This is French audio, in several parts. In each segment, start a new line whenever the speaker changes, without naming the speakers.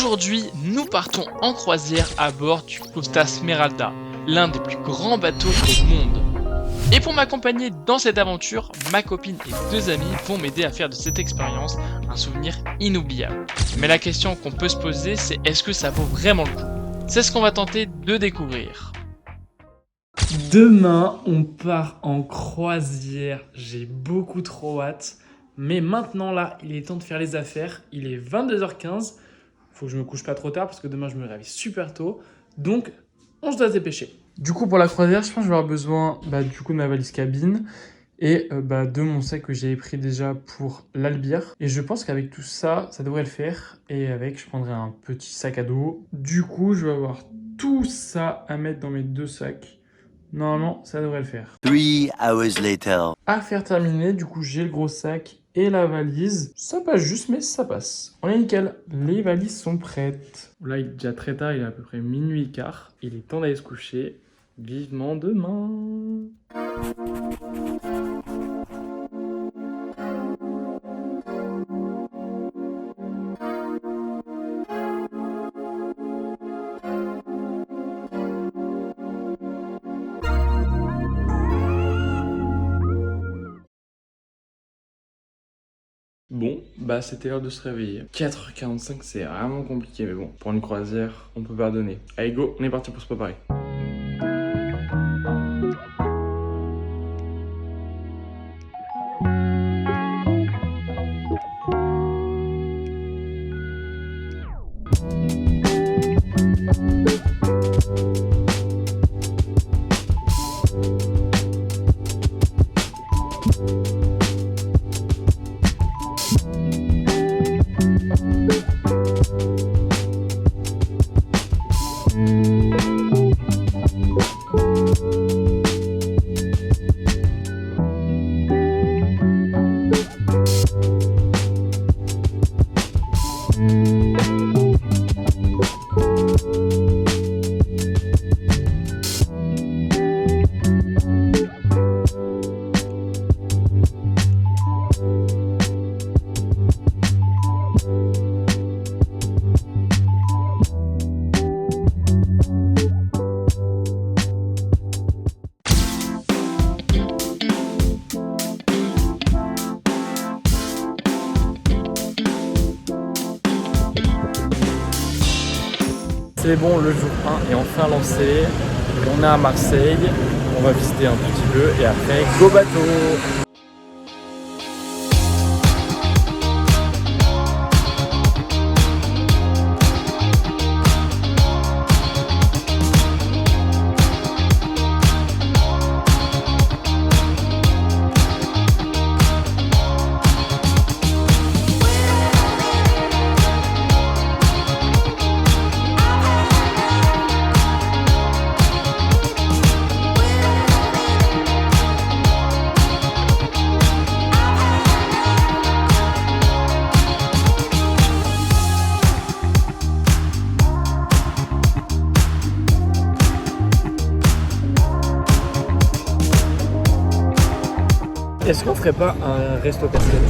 Aujourd'hui, nous partons en croisière à bord du Costa Smeralda, l'un des plus grands bateaux au monde. Et pour m'accompagner dans cette aventure, ma copine et deux amis vont m'aider à faire de cette expérience un souvenir inoubliable. Mais la question qu'on peut se poser, c'est est-ce que ça vaut vraiment le coup? C'est ce qu'on va tenter de découvrir.
Demain, on part en croisière. J'ai beaucoup trop hâte. Mais maintenant, là, il est temps de faire les affaires. Il est 22h15. Faut que je me couche pas trop tard parce que demain, je me réveille super tôt. Donc, on se doit se dépêcher. Du coup, pour la croisière, je pense que je vais avoir besoin de ma valise cabine et de mon sac que j'avais pris déjà pour l'Albire. Et je pense qu'avec tout ça, ça devrait le faire. Et avec, je prendrai un petit sac à dos. Du coup, je vais avoir tout ça à mettre dans mes deux sacs. Normalement, ça devrait le faire.
3 hours later.
Affaire terminée, du coup, j'ai le gros sac et la valise. Ça passe juste, mais ça passe. On est nickel. Les valises sont prêtes. Là, il est déjà très tard, il est à peu près minuit et quart. Il est temps d'aller se coucher. Vivement demain. Bon, c'était l'heure de se réveiller. 4h45, c'est vraiment compliqué, mais bon, pour une croisière, on peut pardonner. Allez, go, on est parti pour se préparer. C'est bon, le jour 1 est enfin lancé. On est à Marseille, on va visiter un petit peu et après, go bateau! Est-ce qu'on ferait pas un resto basket?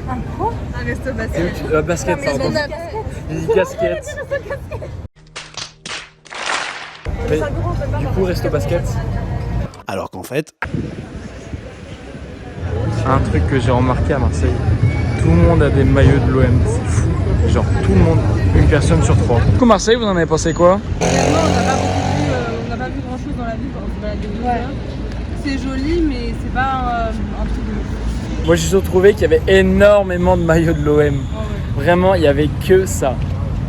Un quoi? Un resto basket.
Basket, pardon. Une casquette. Mais, du coup, resto basket.
Alors qu'en fait,
Un truc que j'ai remarqué à Marseille, tout le monde a des maillots de l'OM, c'est fou. Genre tout le monde, une personne sur trois. Du coup, Marseille, vous en avez pensé quoi?
On n'a pas vu grand chose dans la ville quand on s'est baladé 2 heures. C'est joli, mais c'est pas un truc de ouf.
Moi, j'ai surtout trouvé qu'il y avait énormément de maillots de l'OM. Vraiment, il y avait que ça.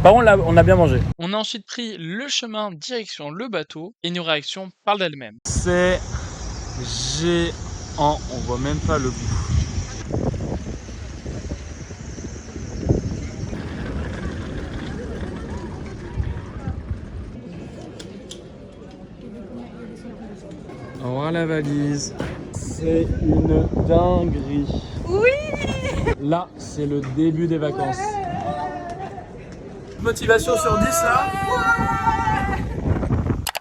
Par contre, là, on a bien mangé.
On a ensuite pris le chemin direction le bateau et nos réactions parlent d'elles-mêmes.
C'est géant, on voit même pas le bout. Au revoir la valise. C'est une dinguerie.
Oui!
Là, c'est le début des vacances. Motivation sur 10 là.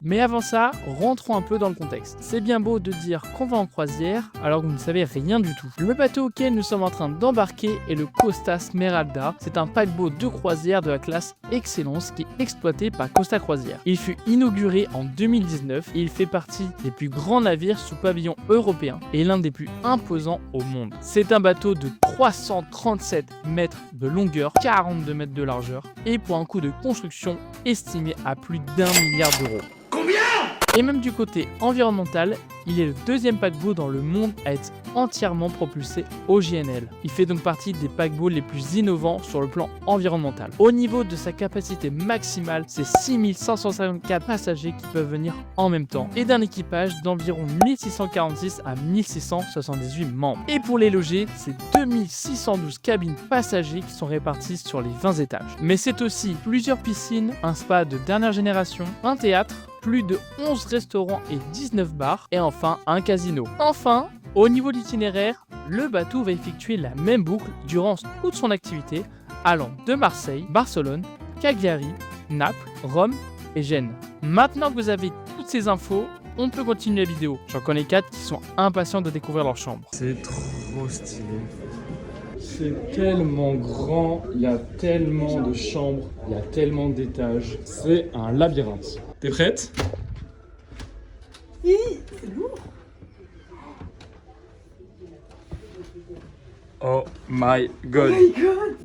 Mais avant ça, rentrons un peu dans le contexte. C'est bien beau de dire qu'on va en croisière alors que vous ne savez rien du tout. Le bateau auquel nous sommes en train d'embarquer est le Costa Smeralda. C'est un paquebot de croisière de la classe Excellence qui est exploité par Costa Croisière. Il fut inauguré en 2019 et il fait partie des plus grands navires sous pavillon européen et l'un des plus imposants au monde. C'est un bateau de 337 mètres de longueur, 42 mètres de largeur et pour un coût de construction estimé à plus d'1 milliard d'euros. Et même du côté environnemental, il est le deuxième paquebot dans le monde à être entièrement propulsé au GNL. Il fait donc partie des paquebots les plus innovants sur le plan environnemental. Au niveau de sa capacité maximale, c'est 6554 passagers qui peuvent venir en même temps et d'un équipage d'environ 1646 à 1678 membres. Et pour les loger, c'est 2612 cabines passagers qui sont réparties sur les 20 étages. Mais c'est aussi plusieurs piscines, un spa de dernière génération, un théâtre, plus de 11 restaurants et 19 bars, et enfin un casino. Enfin, au niveau de l'itinéraire, le bateau va effectuer la même boucle durant toute son activité, allant de Marseille, Barcelone, Cagliari, Naples, Rome et Gênes. Maintenant que vous avez toutes ces infos, on peut continuer la vidéo. J'en connais 4 qui sont impatients de découvrir leur chambre.
C'est trop stylé. C'est tellement grand, il y a tellement de chambres, il y a tellement d'étages. C'est un labyrinthe. T'es prête?
Oui, c'est lourd.
Oh my god.
Oh my god.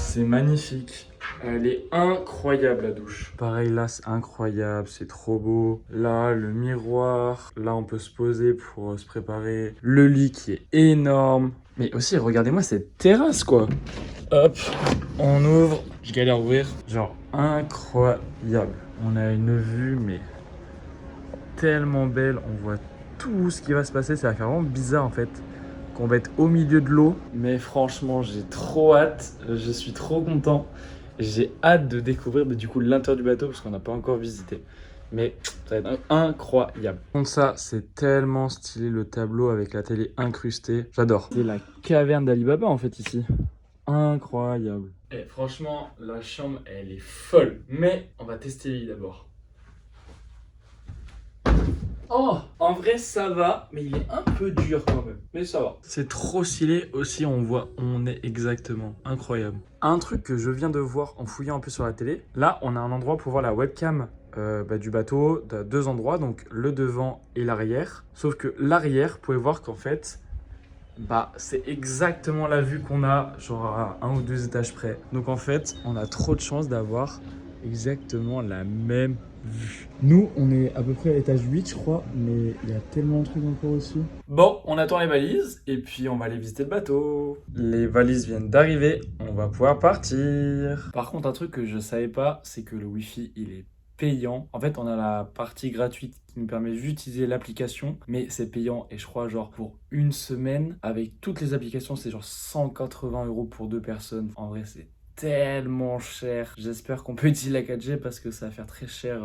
C'est magnifique. Elle est incroyable la douche. Pareil là c'est incroyable, c'est trop beau. Là le miroir, là on peut se poser pour se préparer. Le lit qui est énorme. Mais aussi regardez-moi cette terrasse quoi. Hop, on ouvre. Je galère à ouvrir. Genre incroyable. On a une vue mais tellement belle. On voit tout ce qui va se passer. Ça va faire vraiment bizarre en fait. Qu'on va être au milieu de l'eau. Mais franchement, j'ai trop hâte. Je suis trop content. J'ai hâte de découvrir du coup l'intérieur du bateau parce qu'on n'a pas encore visité. Mais ça va être incroyable. Contre ça, c'est tellement stylé le tableau avec la télé incrustée. J'adore. C'est la caverne d'Ali Baba en fait ici. Incroyable. Et franchement, la chambre, elle est folle. Mais on va tester les lits d'abord. Oh, en vrai ça va, mais il est un peu dur quand même, mais ça va. C'est trop stylé aussi, on voit où on est exactement, incroyable. Un truc que je viens de voir en fouillant un peu sur la télé, là on a un endroit pour voir la webcam du bateau, de 2 endroits, donc le devant et l'arrière. Sauf que l'arrière, vous pouvez voir qu'en fait, c'est exactement la vue qu'on a, genre à 1 ou 2 étages près. Donc en fait, on a trop de chance d'avoir exactement la même vue. Nous, on est à peu près à l'étage 8, je crois, mais il y a tellement de trucs encore aussi. Bon, on attend les valises et puis on va aller visiter le bateau. Les valises viennent d'arriver, on va pouvoir partir. Par contre, un truc que je savais pas, c'est que le Wi-Fi, il est payant. En fait, on a la partie gratuite qui nous permet d'utiliser l'application, mais c'est payant et je crois genre pour une semaine, avec toutes les applications, c'est genre 180 € pour 2 personnes. En vrai, c'est tellement cher. J'espère qu'on peut utiliser la 4G parce que ça va faire très cher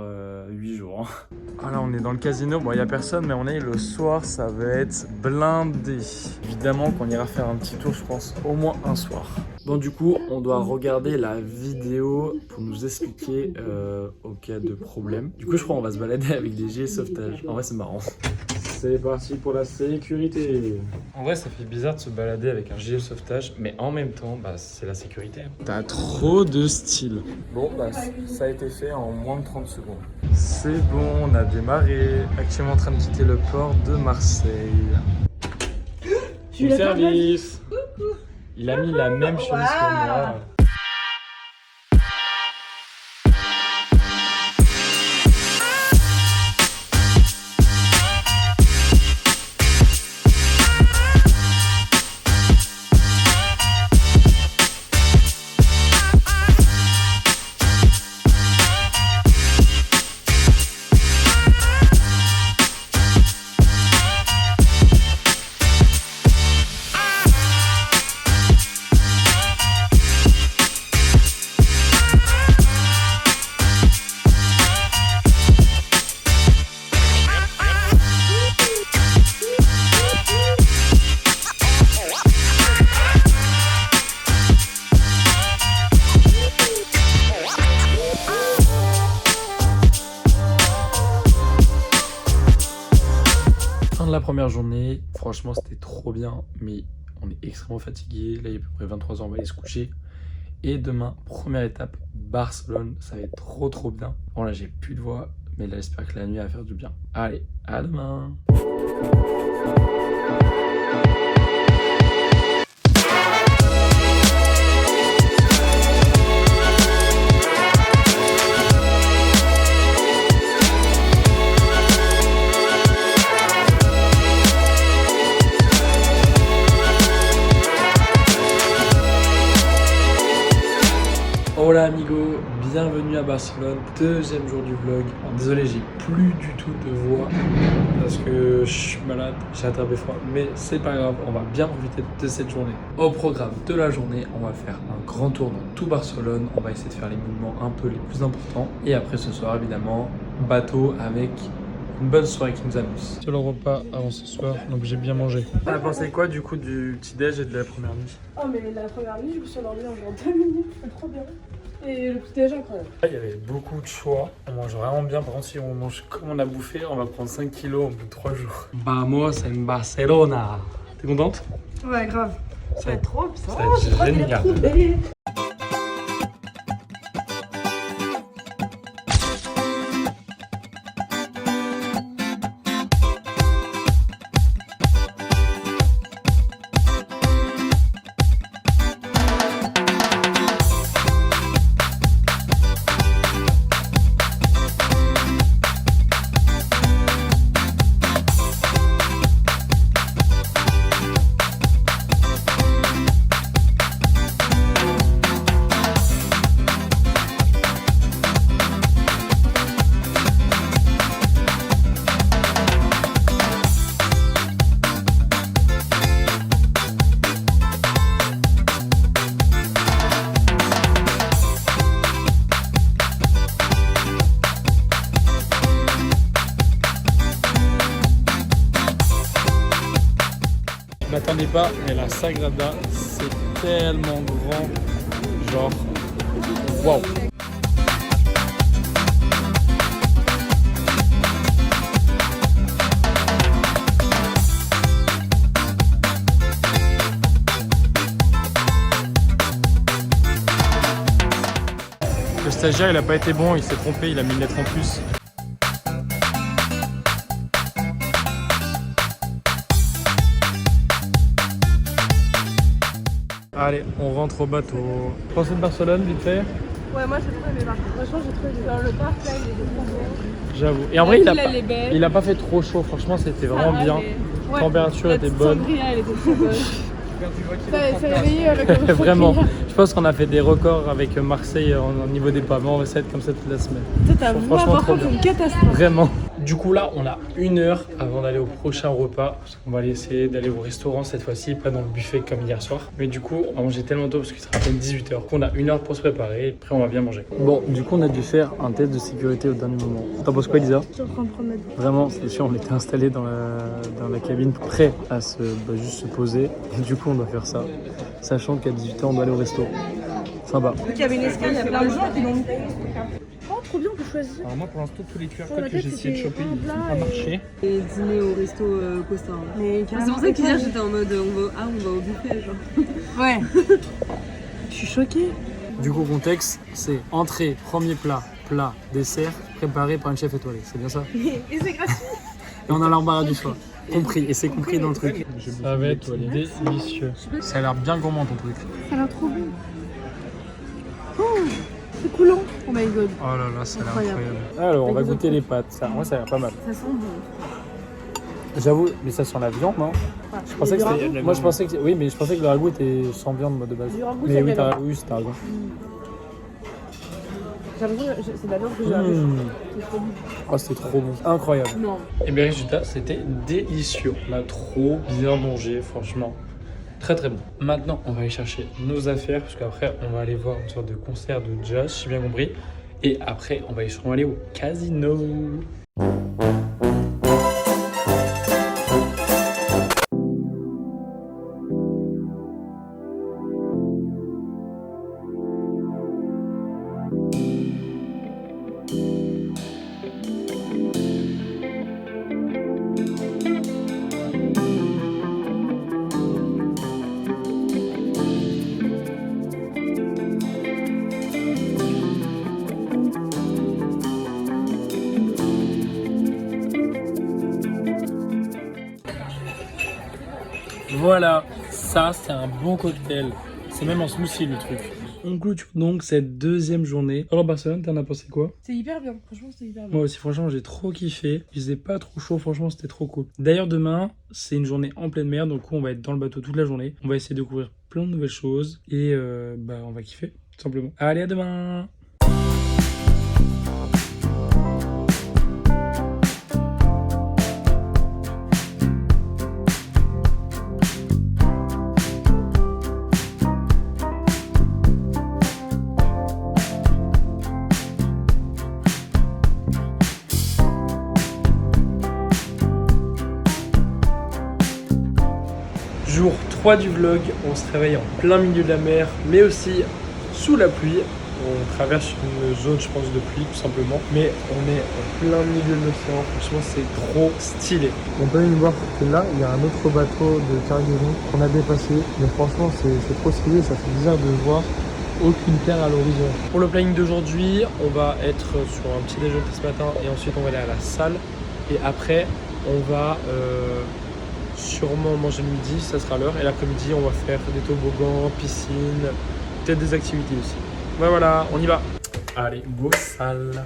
8 jours. Hein. Ah là on est dans le casino, bon il n'y a personne mais on est le soir, ça va être blindé. Évidemment qu'on ira faire un petit tour je pense au moins un soir. Bon du coup on doit regarder la vidéo pour nous expliquer au cas de problème. Du coup je crois qu'on va se balader avec des gilets de sauvetage. En vrai c'est marrant. C'est parti pour la sécurité. En vrai, ça fait bizarre de se balader avec un gilet de sauvetage, mais en même temps, c'est la sécurité. T'as trop de style. Bon, ça a été fait en moins de 30 secondes. C'est bon, on a démarré. Actuellement en train de quitter le port de Marseille. Bon service. Il a mis la même chemise que moi. première journée, franchement c'était trop bien, mais on est extrêmement fatigué. Là il est à peu près 23h, on va aller se coucher. Et demain, première étape, Barcelone, ça va être trop bien. Bon là j'ai plus de voix, mais là j'espère que la nuit va faire du bien. Allez, à demain. Hola amigo, bienvenue à Barcelone, deuxième jour du vlog. Alors, désolé, j'ai plus du tout de voix parce que je suis malade, j'ai attrapé froid, mais c'est pas grave, on va bien profiter de cette journée. Au programme de la journée, on va faire un grand tour dans tout Barcelone, on va essayer de faire les monuments un peu les plus importants et après ce soir évidemment, bateau avec une bonne soirée qui nous amuse. C'est le repas avant ce soir, donc j'ai bien mangé. T'as pensé quoi du coup du petit déj et de la première nuit?
Oh, mais la première nuit, je me suis endormie en genre 2 minutes, c'est trop bien. Et le petit déj incroyable.
Il y avait beaucoup de choix, on mange vraiment bien. Par contre, si on mange comme on a bouffé, on va prendre 5 kilos au bout de 3 jours. Vamos en Barcelona. T'es contente?
Ouais, grave.
Ça va être
trop
ça va être génial. Je m'attendais pas, mais la Sagrada, c'est tellement grand, genre, waouh. Le stagiaire, il a pas été bon, il s'est trompé, il a mis une lettre en plus. Allez, on rentre au bateau. Pensez de Barcelone, vite fait?
Ouais, moi j'ai trop aimé Barcelone. Franchement, j'ai trop aimé. Dans le parc, là, il était trop beau.
J'avoue. Et en vrai,
Elle est belle.
il a pas fait trop chaud, franchement, c'était vraiment
Ça
bien.
allait.
La
Ouais.
température
La
était
petite
bonne.
sangria, elle était trop bonne. Ça réveillé le
Vraiment. Je pense qu'on a fait des records avec Marseille au niveau des pavés. On va essayer de être comme ça toute la semaine.
T'as
Franchement, trop bien.
une catastrophe.
Vraiment. Du coup là, on a 1 heure avant d'aller au prochain repas. Parce qu'on va aller essayer d'aller au restaurant cette fois-ci, pas dans le buffet comme hier soir. Mais du coup, on va manger tellement tôt parce qu'il sera à peine 18h. Donc on a 1 heure pour se préparer et après on va bien manger. Bon, du coup on a dû faire un test de sécurité au dernier moment. T'en penses quoi, Lisa?
Je suis en train de prendre ma douche.
Vraiment, c'est sûr, on était installés dans la cabine, prêts à juste se poser. Et du coup, on doit faire ça, sachant qu'à 18h, on doit aller au resto. Sympa.
Donc il y avait une escale, il y a plein de gens qui l'ont mis. Oh, trop bien, on peut choisir.
Alors moi pour l'instant tous les QR
Sur
codes
la
que
tête,
j'ai essayé de
c'était
choper
un
ils
plat
n'ont pas
et-
marché.
Et dîner au resto Costa.
Mais
C'est pour ça qu'hier j'étais en mode on va au buffet genre.
Ouais. Je suis choquée.
Du coup, contexte, c'est entrée, premier plat, plat, dessert, préparé par une chef étoilée. C'est bien ça?
Et c'est gratuit.
Et on a l'embarras du choix. Compris, et c'est compris dans le truc. Ça va être délicieux. Ça a l'air bien gourmand ton truc.
Ça a l'air trop bon. Oh, c'est coulant. Oh my god.
Oh là là, ça a l'air
Incroyable.
incroyable. Alors, on va goûter les pâtes. Ça, moi, ça a l'air pas mal.
Ça sent bon.
J'avoue, mais ça sent la viande, non? Je pensais que c'était. Moi, je pensais que. Oui, mais je pensais que le ragoût était sans viande, moi, de base.
Du ragoût,
Mais
ça
oui,
vient
oui, t'as raison.
J'ai l'impression que c'est de la viande que j'ai la bouche. C'est trop bon.
Oh, c'était trop bon. Incroyable.
Non.
Et bien, résultat, c'était délicieux. On a trop bien mangé, franchement. Très très bon. Maintenant, on va aller chercher nos affaires, parce qu'après, on va aller voir une sorte de concert de jazz, si j'ai bien compris. Et après, on va sûrement aller au casino.
Voilà, ça c'est un bon cocktail. C'est même en smoothie le truc. On clôture donc cette deuxième journée. Alors Barcelone, t'en as pensé quoi?
C'est hyper bien, franchement c'était hyper bien.
Moi aussi, franchement, j'ai trop kiffé. Il faisait pas trop chaud, franchement, c'était trop cool. D'ailleurs, demain, c'est une journée en pleine mer, donc on va être dans le bateau toute la journée. On va essayer de découvrir plein de nouvelles choses et on va kiffer, tout simplement. Allez, à demain! Jour 3 du vlog, on se réveille en plein milieu de la mer, mais aussi sous la pluie. On traverse une zone, je pense, de pluie, tout simplement. Mais on est en plein milieu de l'océan, franchement, c'est trop stylé. On peut venir voir que là, il y a un autre bateau de cargaison qu'on a dépassé. Mais franchement, c'est trop stylé, ça fait bizarre de voir aucune terre à l'horizon. Pour le planning d'aujourd'hui, on va être sur un petit déjeuner ce matin et ensuite on va aller à la salle. Et après, on va sûrement manger le midi, ça sera l'heure. Et l'après-midi, on va faire des toboggans, piscine, peut-être des activités aussi. Ouais, voilà, on y va. Allez, go salle.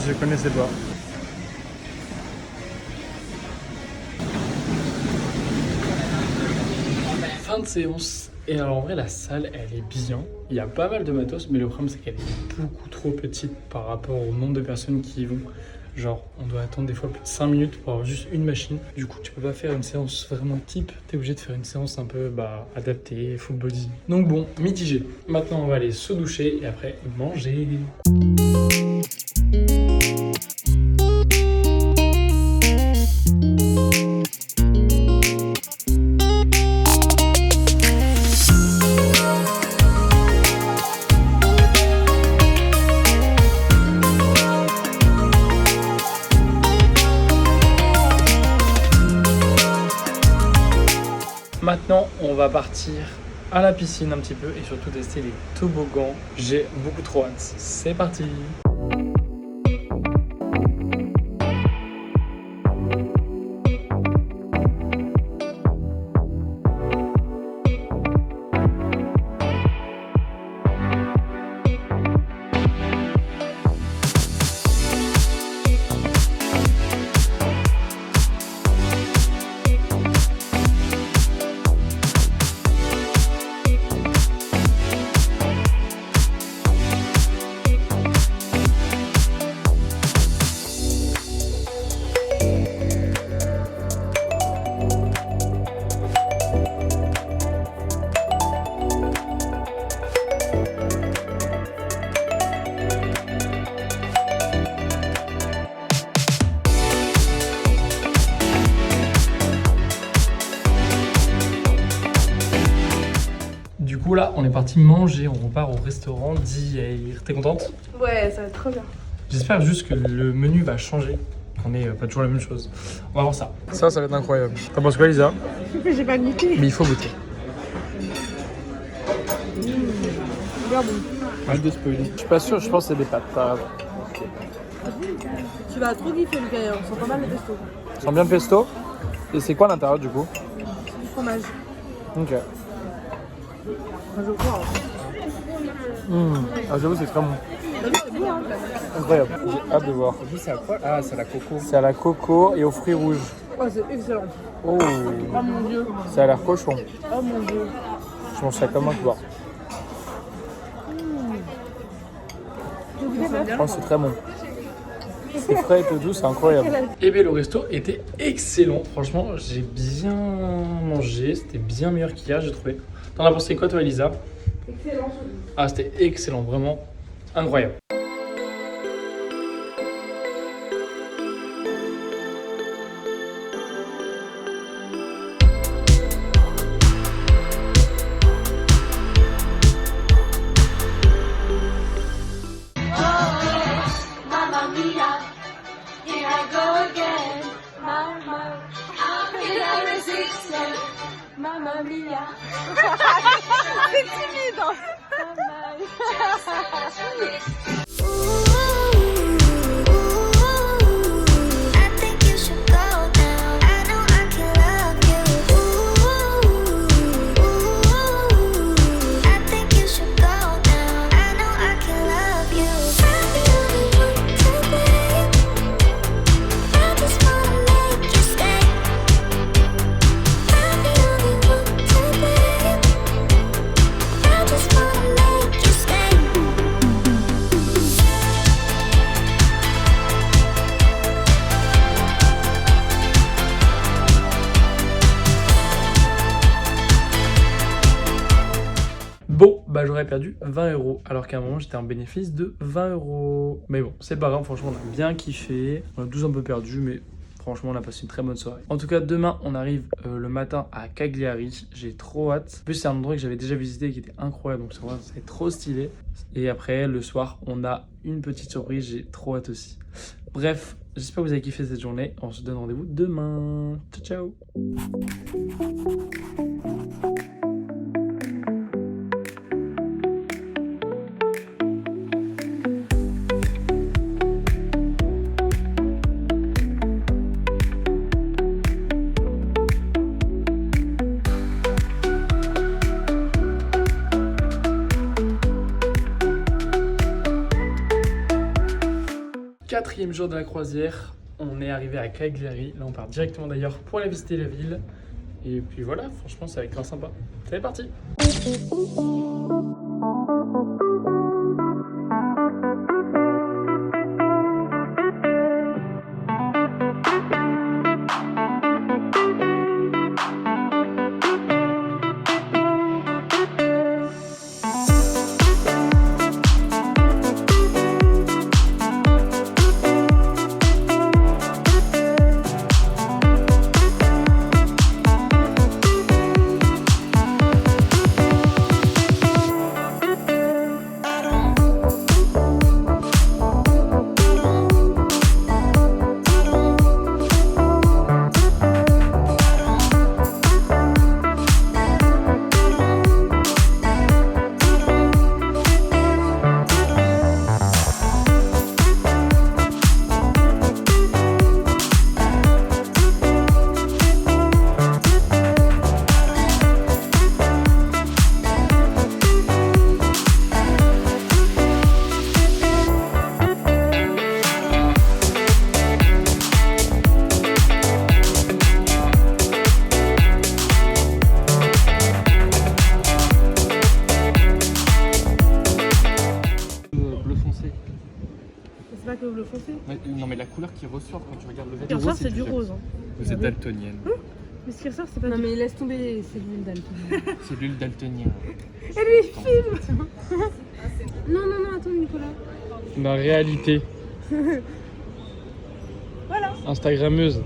Je connaissais pas. Fin de séance. Et alors en vrai la salle elle est bien. Il y a pas mal de matos mais le problème c'est qu'elle est beaucoup trop petite par rapport au nombre de personnes qui y vont. Genre on doit attendre des fois plus de 5 minutes pour avoir juste une machine. Du coup tu peux pas faire une séance vraiment type. T'es obligé de faire une séance un peu adaptée, full body. Donc bon, mitigé. Maintenant on va aller se doucher et après manger. Maintenant, on va partir à la piscine un petit peu et surtout tester les toboggans. J'ai beaucoup trop hâte. C'est parti! Du coup là, on est parti manger, on repart au restaurant d'hier. T'es contente?
Ouais, ça va être trop bien.
J'espère juste que le menu va changer, qu'on ait pas toujours la même chose. On va voir ça. Ça va être incroyable. T'en penses quoi, Lisa?
J'ai pas goûté.
Mais il faut goûter.
Bien bon.
Mal de spoiler. Je suis pas sûr, je pense que c'est des pâtes.
Tu vas trop kiffer, Lucas, on sent pas mal le pesto.
Ça sent bien le pesto. Et c'est quoi à l'intérieur du coup?
Du fromage.
Ok.
Je crois.
Ah, j'avoue, c'est très bon.
C'est bon, hein.
Incroyable. J'ai hâte de voir.
C'est à quoi? Ah, c'est à la coco.
C'est à la coco et aux fruits rouges.
Oh, c'est excellent.
Oh,
Oh mon dieu.
ça a l'air cochon.
Oh mon dieu.
Je mange ça comme un joueur. Je pense que c'est très bon. C'est frais et tout doux, c'est incroyable. Et bien le resto était excellent. Franchement, j'ai bien mangé. C'était bien meilleur qu'hier, j'ai trouvé. T'en as pensé quoi toi, Elisa?
Excellent.
Ah, c'était excellent, vraiment incroyable.
Mamma mia, here I go again. Mama, how can I resist it? Mamma mia.
Bon, bah j'aurais perdu 20 € alors qu'à un moment j'étais en bénéfice de 20 €. Mais bon, c'est pas grave, franchement on a bien kiffé. On a tous un peu perdu, mais franchement on a passé une très bonne soirée. En tout cas, demain on arrive le matin à Cagliari. J'ai trop hâte. En plus, c'est un endroit que j'avais déjà visité et qui était incroyable, donc ça va être trop stylé. Et après, le soir, on a une petite surprise. J'ai trop hâte aussi. Bref, j'espère que vous avez kiffé cette journée. On se donne rendez-vous demain. Ciao, ciao. Quatrième jour de la croisière, on est arrivé à Cagliari. Là, on part directement d'ailleurs pour aller visiter la ville. Et puis voilà, franchement, ça va être grave sympa. C'est parti!
C'est pas que le bleu foncé.
Non mais la couleur qui ressort quand tu regardes le
Ce qui
verre.
ressort, c'est du rose. Hein.
Vous êtes daltonienne.
Mais ce qui ressort, c'est pas non, mais laisse tomber, c'est l'huile daltonienne.
C'est l'huile daltonienne.
Et lui, il filme. Non, non, non, attends, Nicolas.
La réalité.
Voilà.
Instagrammeuse.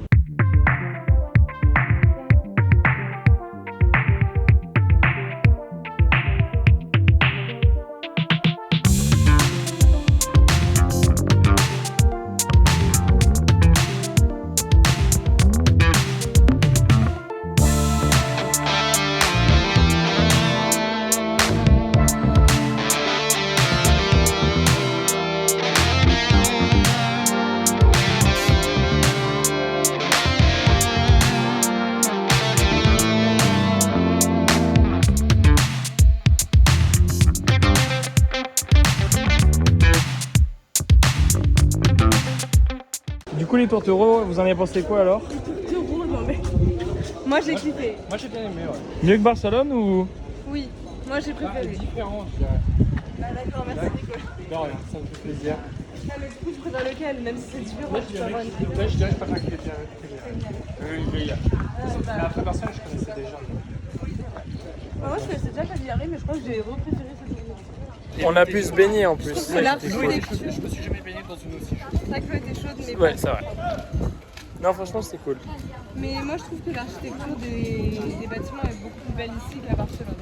Du coup, les tourtereaux, vous en avez pensé quoi alors?
Les tourtereaux, non mais. Moi j'ai kiffé.
Moi j'ai bien aimé, ouais.
Mieux que Barcelone ou?
Oui, moi j'ai préféré.
Différent, je dirais.
Bah d'accord, merci Nicolas.
Non, rien, ça me fait plaisir.
Ah, mais du coup, je préfère lequel, même si c'est différent.
Moi je dirais que je préfère qu'il est bien. Mais après Barcelone, je connaissais déjà.
Moi je connaissais déjà Cagliari, mais je crois que j'ai repréféré cette ville.
On a pu se baigner en plus.
C'est l'art
Je me suis jamais baigné dans une aussi chaude.
La queue était chaude, mais
Ouais, c'est vrai. Non, franchement, c'était cool.
Mais moi je trouve que l'architecture des bâtiments est beaucoup plus belle ici qu'à Barcelone.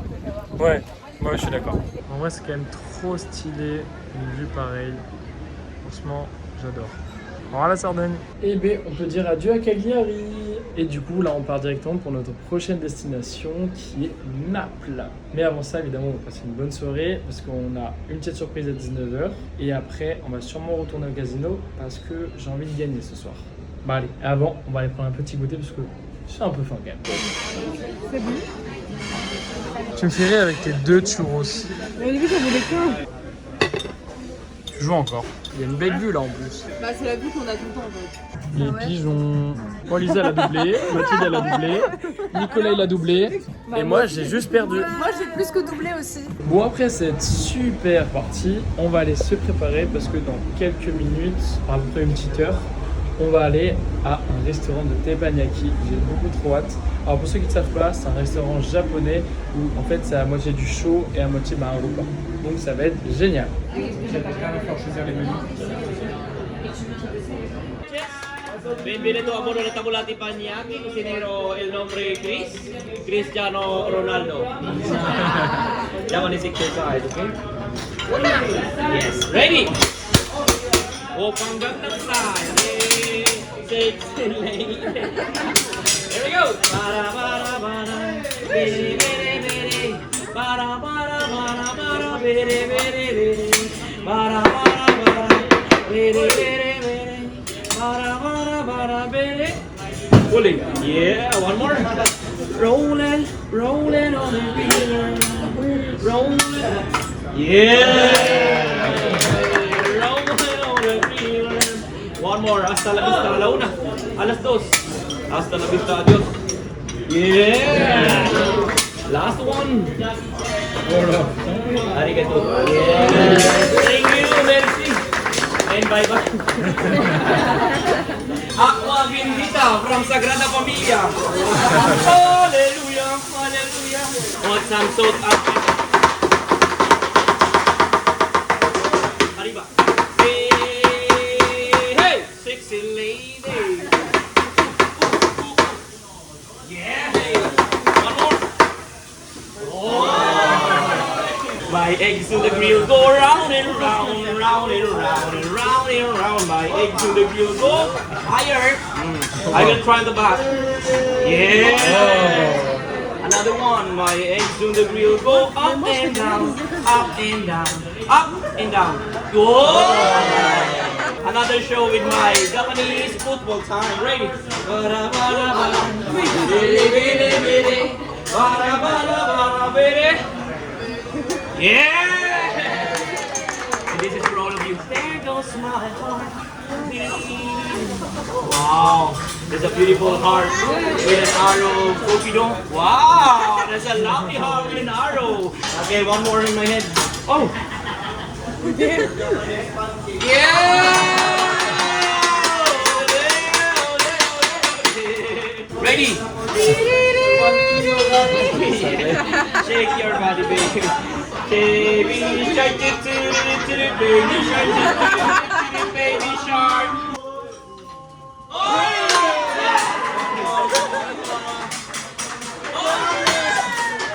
Ouais, moi je suis d'accord. En vrai, c'est quand même trop stylé, une vue pareille. Franchement, j'adore. Au revoir la Sardaigne. Et B, on peut dire adieu à Cagliari. Et du coup, là, on part directement pour notre prochaine destination qui est Naples. Mais avant ça, évidemment, on va passer une bonne soirée parce qu'on a une petite surprise à 19h. Et après, on va sûrement retourner au casino parce que j'ai envie de gagner ce soir. Bah allez, avant, on va aller prendre un petit goûter parce que j'ai un peu faim quand même.
C'est bon.
Tu me fais rire avec tes 2 churros.
Mais au début, j'en voulais qu'un.
Tu joues encore. Il y a une belle vue là en plus.
Bah, c'est la vue qu'on a tout le temps en fait.
Les
Ah ouais.
pigeons. Bon, Lisa elle a doublé, Mathilde elle a doublé, Nicolas il a doublé. Et moi j'ai juste perdu.
Moi, j'ai plus que doublé aussi.
Bon, après cette super partie, on va aller se préparer parce que dans quelques minutes, à peu près une petite heure, on va aller à un restaurant de teppanyaki. J'ai beaucoup trop hâte. Alors pour ceux qui ne savent pas, c'est un restaurant japonais où en fait c'est à moitié du show et à moitié un repas. Donc ça va être génial.
Bienvenido a bordo de Tabula Teppanyaki, cocinero el nombre Chris, Cristiano Ronaldo. That one is exercise, okay? Yes, ready? Open Gangnam Style, hey, sexy lady. Here we go. Bara bara bara, bere bere bere, bara bara bara bara, bere bere bere, bara bara bara, bere bere bere, bara bara bara, bere. Pulling, yeah, one more. Rolling, rolling on the river, rolling, yeah. One more, hasta la vista, a la una, a las dos, hasta la vista, adiós. Yeah! Last one. Arigato. Yeah! Thank you, merci. And bye-bye. Aqua bendita from Sagrada Familia. Hallelujah, hallelujah. Want some salt up. Arriba. Sexy lady. Yeah. One more. Oh. My eggs to the grill go round and round and round and round and round and round. My eggs to the grill go higher. I will try the back. Yeah. Another one. My eggs to the grill go up and down, up and down, up and down. Go. Another show with my Japanese football time. Ready? Bara bara bara, bere bere bere, bara bara bara bere. Yeah! And this is for all of you. There goes my heart. Wow, there's a beautiful heart with an arrow. Cupido. Wow, there's a lovely heart with an arrow. Okay, one more in my head. Oh. Yeah! Ready? Shake your body, baby. Baby shark, baby shark, baby shark.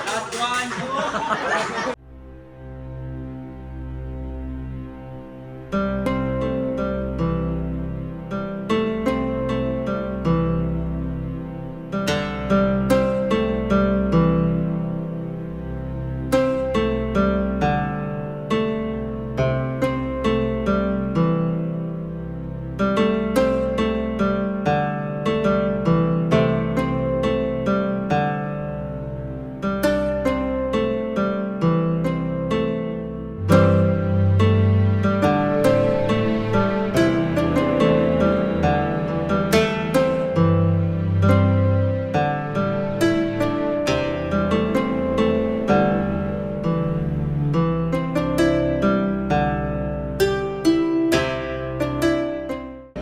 Last one.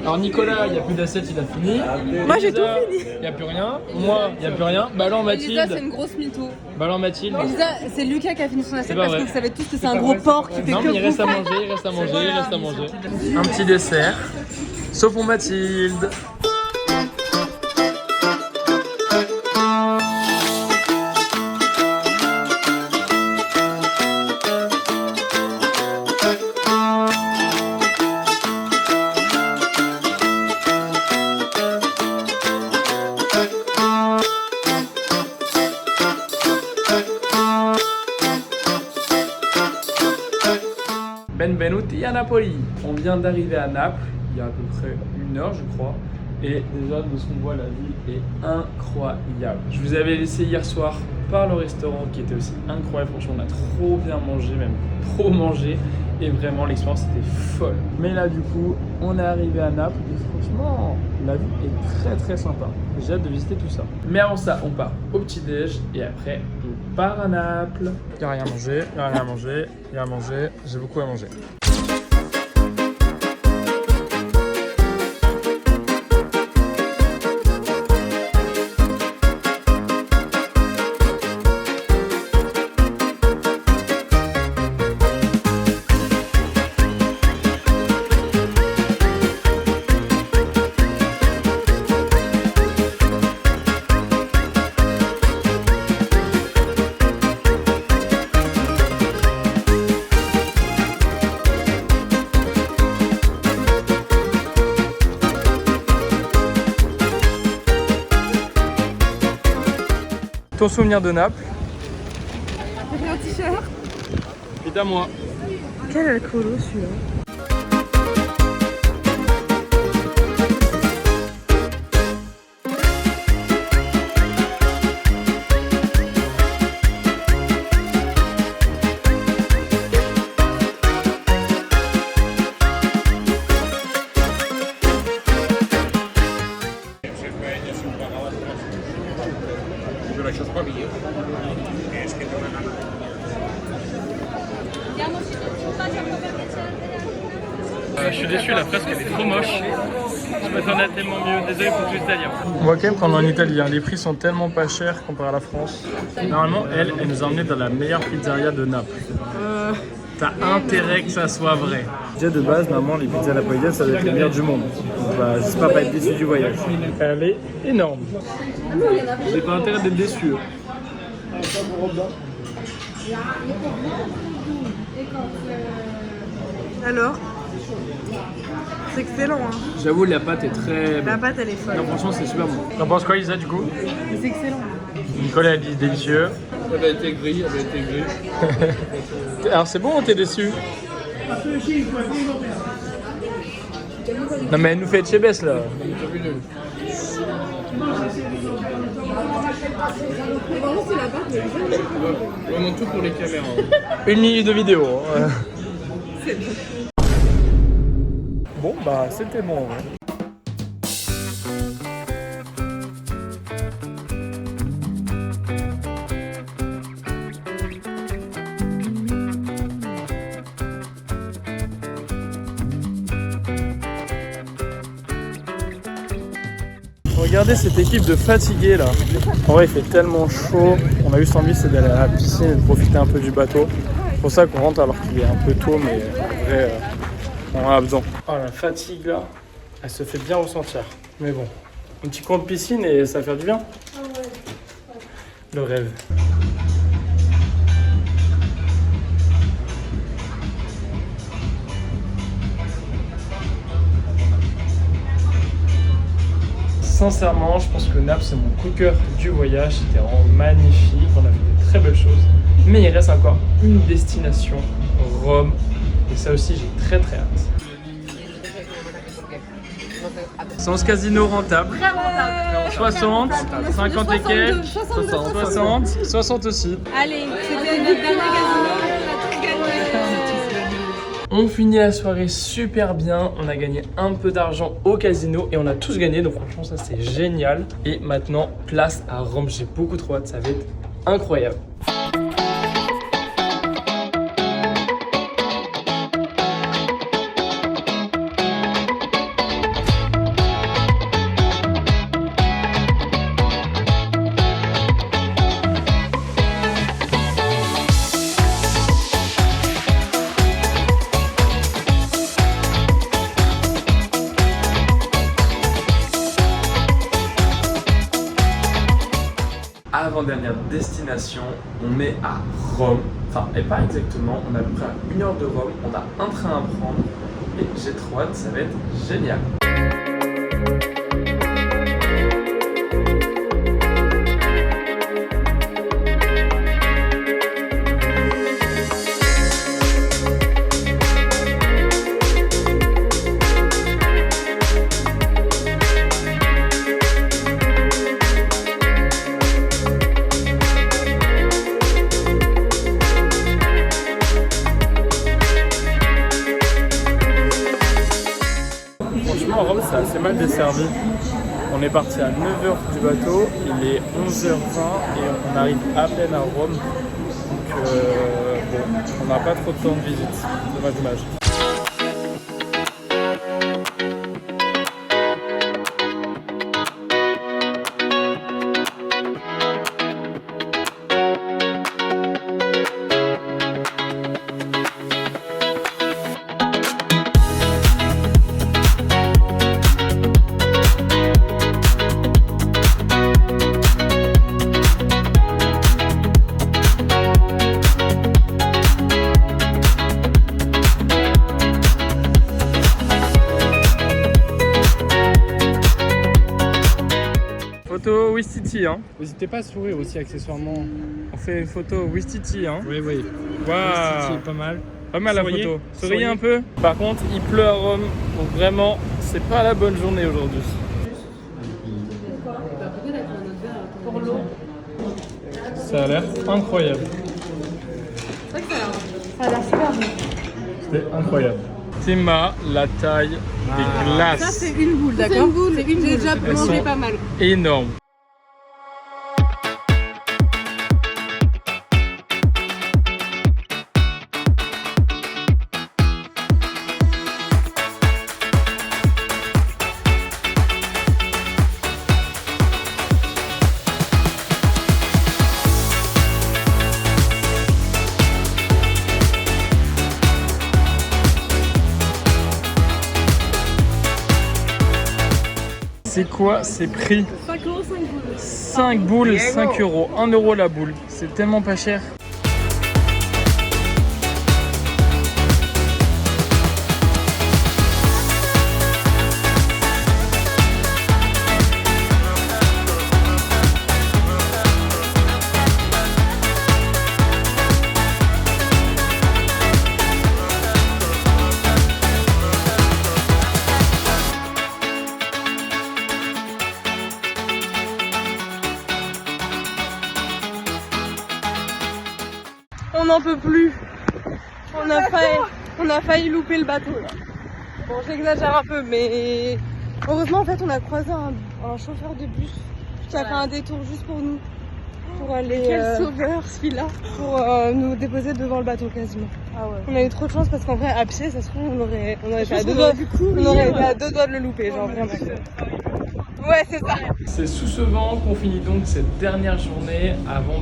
Alors Nicolas, il n'y a plus d'assiettes, il a fini.
Moi, j'ai
Lisa,
tout fini.
Il n'y a plus rien. Moi, il n'y a plus rien. Bah alors
Lisa, c'est
Mathilde.
une grosse mytho.
Bah alors Mathilde.
Lisa, c'est Lucas qui a fini son assiette
C'est pas
parce que
vrai.
vous savez tous que c'est un gros porc qui fait
Non
que
mais il reste à
bouffer.
manger, il reste à manger, il
Voilà.
reste à manger. Un petit dessert. Sauf pour Mathilde. Benvenuti à Napoli. On vient d'arriver à Naples, il y a à peu près 1 heure je crois. Et déjà de ce qu'on voit, la ville est incroyable. Je vous avais laissé hier soir par le restaurant qui était aussi incroyable. Franchement, on a trop bien mangé, même trop mangé. Et vraiment, l'expérience était folle. Mais là, du coup, on est arrivé à Naples. Et franchement, la ville est très très sympa. J'ai hâte de visiter tout ça. Mais avant ça, on part au petit-déj. Et après, on part à Naples. Il n'y a rien à manger, il n'y a rien à manger, il y a à manger. J'ai beaucoup à manger. Ton souvenir de Naples?
J'ai un t-shirt.
Et à moi.
Quel alcoolo celui-là.
Je suis déçu, la fresque elle est trop moche. Je m'attendais à tellement mieux. Désolé pour tous les Italiens. On va quand même prendre en Italie. Les prix sont tellement pas chers comparé à la France. Normalement, elle nous a emmenés dans la meilleure pizzeria de Naples. T'as intérêt que ça soit vrai.
Déjà de base, normalement, les pizzas napolitaines, ça doit être les meilleures du monde. Donc, j'espère pas être déçu du voyage.
Elle est énorme. J'ai pas intérêt d'être déçu.
Alors, c'est excellent. Hein.
J'avoue, la pâte est très bonne.
La pâte, elle est folle.
Non, franchement, c'est super bon. T'en penses quoi, Isa, du coup?
C'est excellent.
Nicolas a dit délicieux.
Elle a été grillée, elle a été grillée.
Alors, c'est bon ou t'es déçu? Non, mais elle nous fait Chebes là.
Vraiment tout pour les caméras.
1 minute de vidéo. Hein. Bon, bah, c'était bon. Ouais. Regardez cette équipe de fatigués là. En vrai, il fait tellement chaud. On a juste envie c'est d'aller à la piscine et de profiter un peu du bateau. C'est pour ça qu'on rentre alors qu'il est un peu tôt, mais en vrai, on en a besoin. Oh, la fatigue là, elle se fait bien ressentir. Mais bon, un petit coin de piscine et ça va faire du bien. Le rêve. Sincèrement, je pense que Naples c'est mon coup de cœur du voyage. C'était vraiment magnifique, on a fait de très belles choses. Mais il reste encore une destination, Rome. Et ça aussi, j'ai très très hâte. Sans ce casino rentable. 60, 50 et quelques, 60 aussi.
Allez, c'était le dernier casino, on a tout gagné.
On finit la soirée super bien, on a gagné un peu d'argent au casino et on a tous gagné, donc franchement ça c'est génial. Et maintenant, place à Rome, j'ai beaucoup trop hâte, ça va être incroyable. Avant-dernière destination, on est à Rome. Enfin, et pas exactement, on est à peu près à 1 heure de Rome. On a un train à prendre et j'ai trop hâte, ça va être génial.
c'est assez mal desservi. On est parti à 9h du bateau, il est 11h20 et on arrive à peine à Rome. Donc bon, on n'a pas trop de temps de visite. Dommage. Photo Ouistiti, hein.
N'hésitez pas à sourire aussi accessoirement.
On fait une photo Ouistiti, hein.
Oui.
Waouh,
Pas mal.
pas mal la
Souriez.
photo. Souriez un peu. Par contre, il pleut à Rome, donc vraiment, c'est pas la bonne journée aujourd'hui.
Pour l'eau.
Ça a l'air incroyable.
Ça a l'air super bon.
C'était incroyable. Théma, la taille des glaces.
Ça, c'est une boule, d'accord? C'est une boule. J'ai déjà
Elles
mangé
sont
pas mal.
énormes. C'est quoi ces prix?
5 €, 5 boules.
5 boules, 5 €, 1 € la boule. C'est tellement pas cher.
On n'en peut plus. On a failli louper le bateau là. Bon, j'exagère un peu, mais heureusement en fait on a croisé un chauffeur de bus qui a fait un détour juste pour nous, pour aller. Quel sauveur celui-là. Pour nous déposer devant le bateau quasiment. Ah ouais. On a eu trop de chance parce qu'en vrai à pied ça se trouve on aurait été à 2 doigts. On aurait été à 2 doigts de le louper, genre vraiment. Ouais, c'est ça.
C'est sous ce vent qu'on finit donc cette dernière journée avant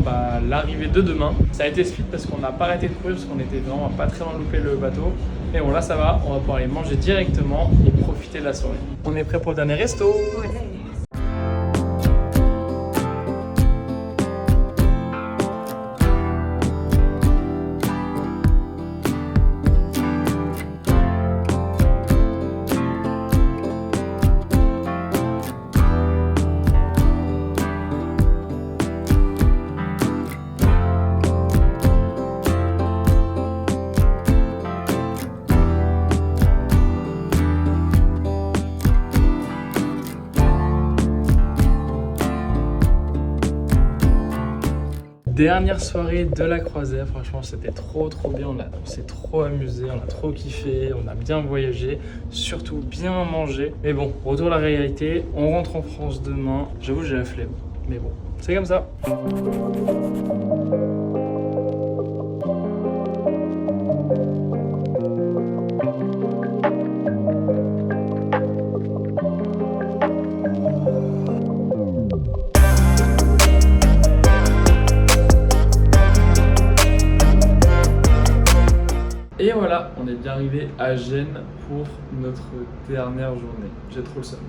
l'arrivée de demain. Ça a été speed parce qu'on n'a pas arrêté de courir parce qu'on était vraiment pas très loin de louper le bateau. Mais bon, là ça va, on va pouvoir aller manger directement et profiter de la soirée. On est prêt pour le dernier resto.
Ouais.
Dernière soirée de la croisière, franchement c'était trop bien, on s'est trop amusé, on a trop kiffé, on a bien voyagé, surtout bien mangé. Mais bon, retour à la réalité, on rentre en France demain, j'avoue j'ai la flemme, mais bon, c'est comme ça. Et voilà, on est bien arrivé à Gênes pour notre dernière journée. J'ai trop le seum.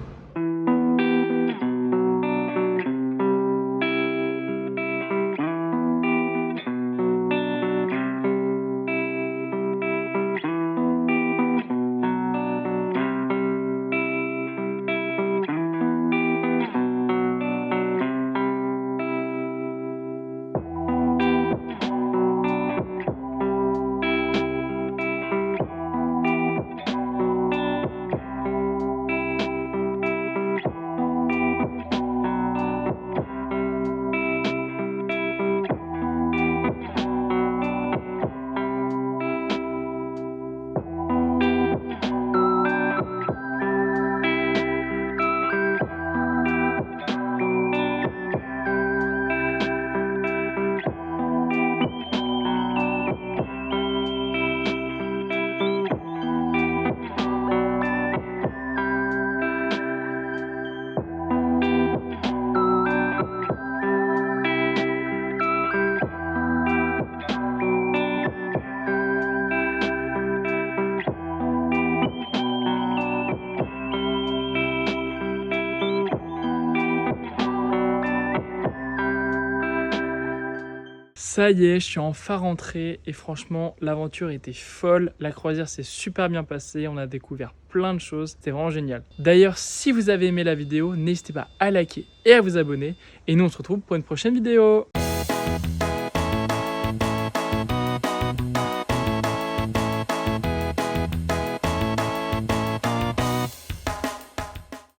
Ça y est, je suis enfin rentré et franchement, l'aventure était folle. La croisière s'est super bien passée, on a découvert plein de choses, c'était vraiment génial. D'ailleurs, si vous avez aimé la vidéo, n'hésitez pas à liker et à vous abonner. Et nous, on se retrouve pour une prochaine vidéo.